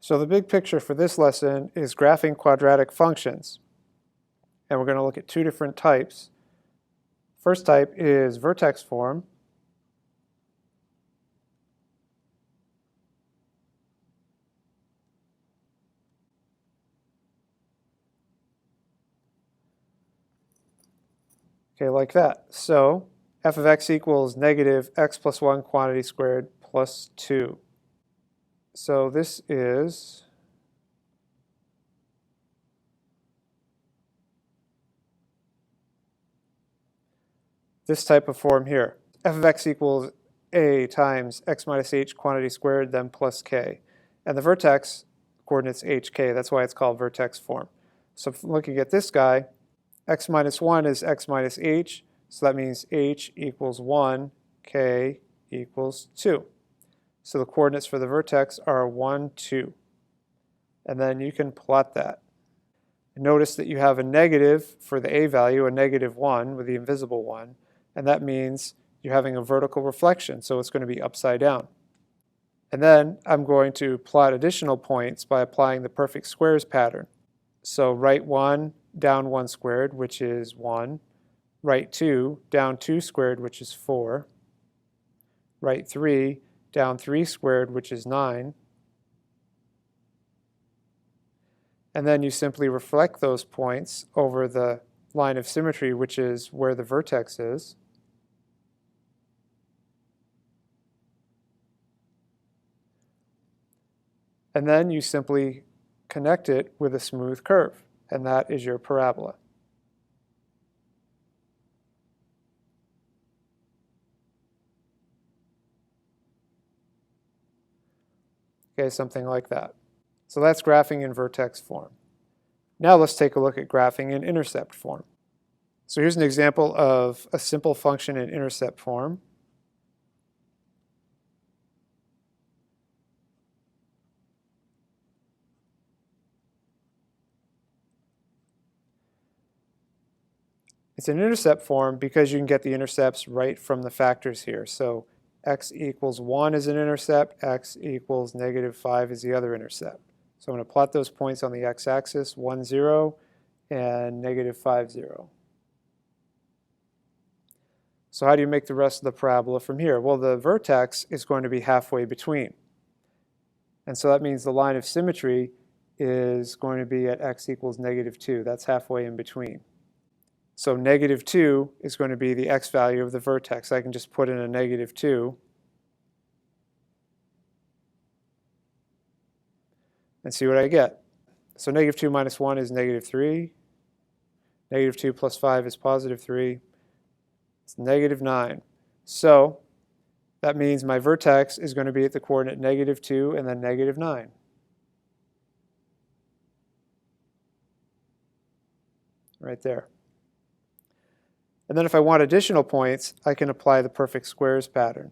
So the big picture for this lesson is graphing quadratic functions. And we're going to look at two different types. First type is vertex form. Okay, like that. So f of x equals negative x plus 1 quantity squared plus 2. So this is this type of form here. F of x equals a times x minus h quantity squared, then plus k. And the vertex coordinates hk. That's why it's called vertex form. So looking at this guy, x minus 1 is x minus h. So that means h equals 1, k equals 2. So the coordinates for the vertex are 1, 2. And then you can plot that. Notice that you have a negative for the a value, a negative 1 with the invisible 1. And that means you're having a vertical reflection, so it's going to be upside down. And then I'm going to plot additional points by applying the perfect squares pattern. So right 1, down 1 squared, which is 1. Right 2, down 2 squared, which is 4. Right 3, down 3 squared, which is 9. And then you simply reflect those points over the line of symmetry, which is where the vertex is. And then you simply connect it with a smooth curve, and that is your parabola. Okay, something like that. So that's graphing in vertex form. Now let's take a look at graphing in intercept form. So here's an example of a simple function in intercept form. It's an intercept form because you can get the intercepts right from the factors here. So x equals 1 is an intercept, x equals negative 5 is the other intercept. So I'm going to plot those points on the x-axis, 1, 0, and negative 5, 0. So how do you make the rest of the parabola from here? Well, the vertex is going to be halfway between. And so that means the line of symmetry is going to be at x equals negative 2. That's halfway in between. So negative 2 is going to be the x value of the vertex. I can just put in a negative 2 and see what I get. So negative 2 minus 1 is negative 3. Negative 2 plus 5 is positive 3. It's negative 9. So that means my vertex is going to be at the coordinate negative 2 and then negative 9. Right there. And then if I want additional points, I can apply the perfect squares pattern.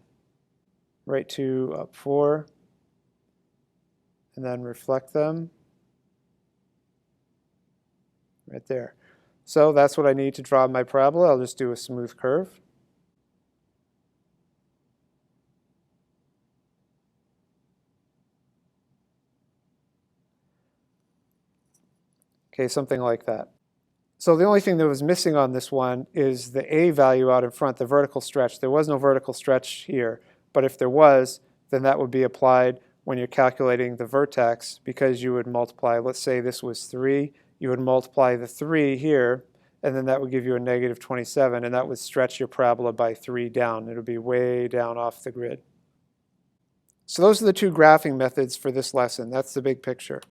Right 2 up 4, and then reflect them right there. So that's what I need to draw my parabola. I'll just do a smooth curve. Okay, something like that. So the only thing that was missing on this one is the a value out in front, the vertical stretch. There was no vertical stretch here, but if there was, then that would be applied when you're calculating the vertex, because you would multiply, let's say this was 3, you would multiply the 3 here, and then that would give you a negative 27, and that would stretch your parabola by 3 down. It would be way down off the grid. So those are the two graphing methods for this lesson. That's the big picture.